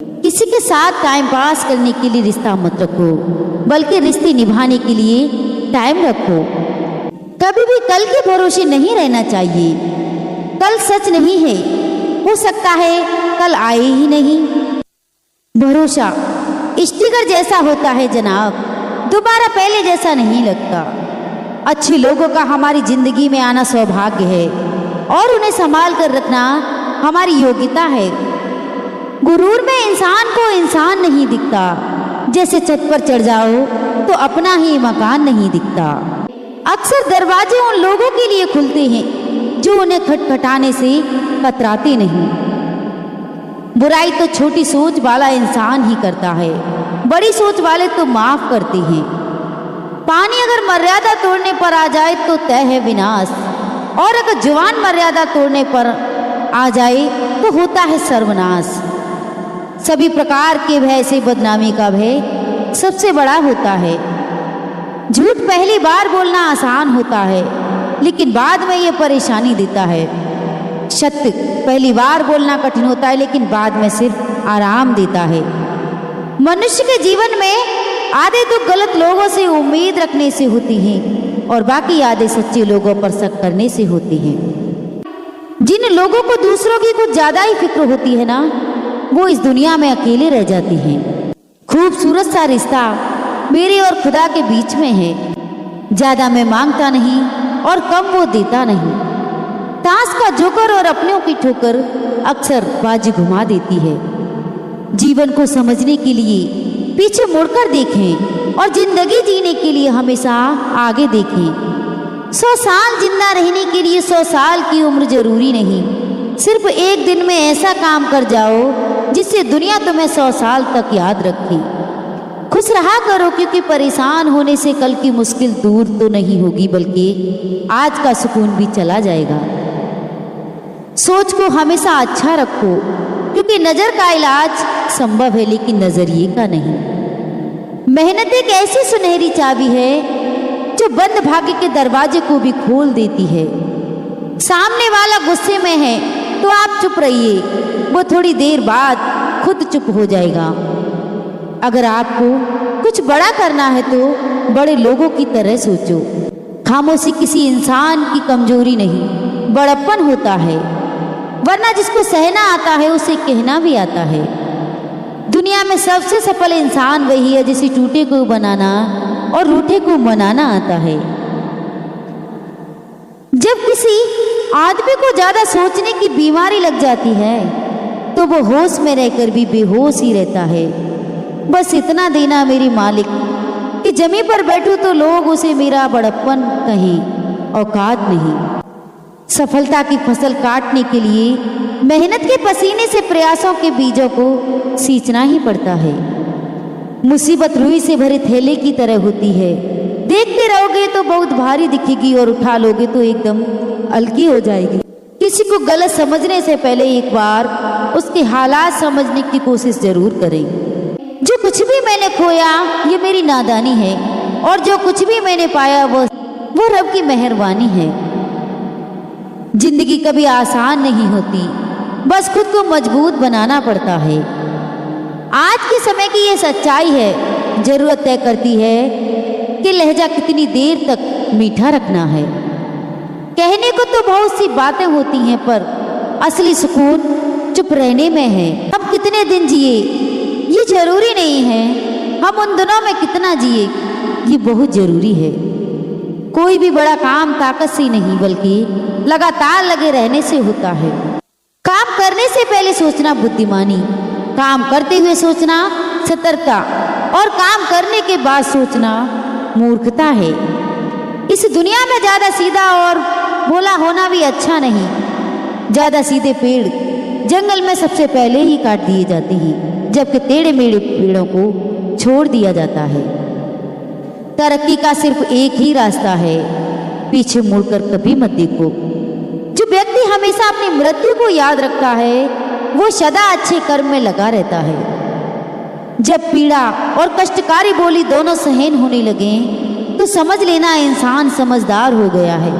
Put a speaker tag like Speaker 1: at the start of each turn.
Speaker 1: किसी के साथ टाइम पास करने के लिए रिश्ता मत रखो, बल्कि रिश्ते निभाने के लिए टाइम रखो। कभी भी कल के भरोसे नहीं रहना चाहिए। कल सच नहीं है, हो सकता है कल आए ही नहीं। भरोसा स्टिकर जैसा होता है जनाब, दोबारा पहले जैसा नहीं लगता। अच्छे लोगों का हमारी जिंदगी में आना सौभाग्य है और उन्हें संभाल कर रखना हमारी योग्यता है। गुरूर में इंसान को इंसान नहीं दिखता। जैसे छत पर चढ़ जाओ तो अपना ही मकान नहीं दिखता। अक्सर दरवाजे उन लोगों के लिए खुलते हैं जो उन्हें खटखटाने से कतराते नहीं। बुराई तो छोटी सोच वाला इंसान ही करता है, बड़ी सोच वाले तो माफ करते हैं। पानी अगर मर्यादा तोड़ने पर आ जाए तो तय है विनाश, और अगर जुबान मर्यादा तोड़ने पर आ जाए तो होता है सर्वनाश। सभी प्रकार के भय से बदनामी का भय सबसे बड़ा होता है। झूठ पहली बार बोलना आसान होता है, लेकिन बाद में ये परेशानी देता है। सत्य पहली बार बोलना कठिन होता है, लेकिन बाद में सिर्फ आराम देता है। मनुष्य के जीवन में आधे दुख गलत लोगों से उम्मीद रखने से होती हैं और बाकी आधे सच्चे लोगों पर शक करने से होती हैं। जिन लोगों को दूसरों की कुछ ज्यादा ही फिक्र होती है ना, वो इस दुनिया में अकेले रह जाती हैं। खूबसूरत सा रिश्ता मेरे और खुदा के बीच में है। ज्यादा मैं मांगता नहीं और कम वो देता नहीं। ताश का जोकर और अपनों की ठोकर अक्सर बाजी घुमा देती है। जीवन को समझने के लिए पीछे मुड़कर देखें और जिंदगी जीने के लिए हमेशा आगे देखें। 100 साल जिंदा रहने के लिए 100 साल की उम्र जरूरी नहीं। सिर्फ एक दिन में ऐसा काम कर जाओ जिससे दुनिया तुम्हें 100 साल तक याद रखे। खुश रहा करो, क्योंकि परेशान होने से कल की मुश्किल दूर तो नहीं होगी, बल्कि आज का सुकून भी चला जाएगा। सोच को हमेशा अच्छा रखो, क्योंकि नजर का इलाज संभव है लेकिन नजरिए का नहीं। मेहनत एक ऐसी सुनहरी चाबी है जो बंद भाग्य के दरवाजे को भी खोल देती है। सामने वाला गुस्से में है तो आप चुप रहिए, वो थोड़ी देर बाद खुद चुप हो जाएगा। अगर आपको कुछ बड़ा करना है तो बड़े लोगों की तरह सोचो। खामोशी किसी इंसान की कमजोरी नहीं, बड़प्पन होता है। वरना जिसको सहना आता है उसे कहना भी आता है। दुनिया में सबसे सफल इंसान वही है जिसे टूटे को बनाना और रूठे को मनाना आता है। जब किसी आदमी को ज्यादा सोचने की बीमारी लग जाती है तो वो होश में रहकर भी बेहोश ही रहता है। बस इतना देना मेरे मालिक कि जमीन पर बैठूं तो लोग उसे मेरा बड़प्पन कहें, औकात नहीं। सफलता की फसल काटने के लिए मेहनत के पसीने से प्रयासों के बीजों को सींचना ही पड़ता है। मुसीबत रुई से भरे थैले की तरह होती है। देखते रहोगे तो बहुत भारी दिखेगी और उठा लोगे तो एकदम हल्की हो जाएगी। किसी को गलत समझने से पहले एक बार उसके हालात समझने की कोशिश जरूर करें। जो कुछ भी मैंने खोया ये मेरी नादानी है, और जो कुछ भी मैंने पाया वो रब की मेहरबानी है। जिंदगी कभी आसान नहीं होती, बस खुद को मजबूत बनाना पड़ता है। आज के समय की ये सच्चाई है, जरूरत तय करती है कि लहजा कितनी देर तक मीठा रखना है। कहने को तो बहुत सी बातें होती हैं, पर असली सुकून चुप रहने में है। हम कितने दिन जिए ये जरूरी नहीं है, हम उन दिनों में कितना जिए ये बहुत जरूरी है। कोई भी बड़ा काम ताकत से नहीं बल्कि लगातार लगे रहने से होता है। काम करने से पहले सोचना बुद्धिमानी, काम करते हुए सोचना सतर्कता, और काम करने के बाद सोचना मूर्खता है। इस दुनिया में ज्यादा सीधा और भोला होना भी अच्छा नहीं। ज्यादा सीधे पेड़ जंगल में सबसे पहले ही काट दिए जाते हैं, जबकि टेढ़े मेढ़े पेड़ों को छोड़ दिया जाता है। तरक्की का सिर्फ एक ही रास्ता है, पीछे मुड़कर कभी मत देखो। जो व्यक्ति हमेशा अपनी मृत्यु को याद रखता है वो सदा अच्छे कर्म में लगा रहता है। जब पीड़ा और कष्टकारी बोली दोनों सहन होने लगे तो समझ लेना इंसान समझदार हो गया है।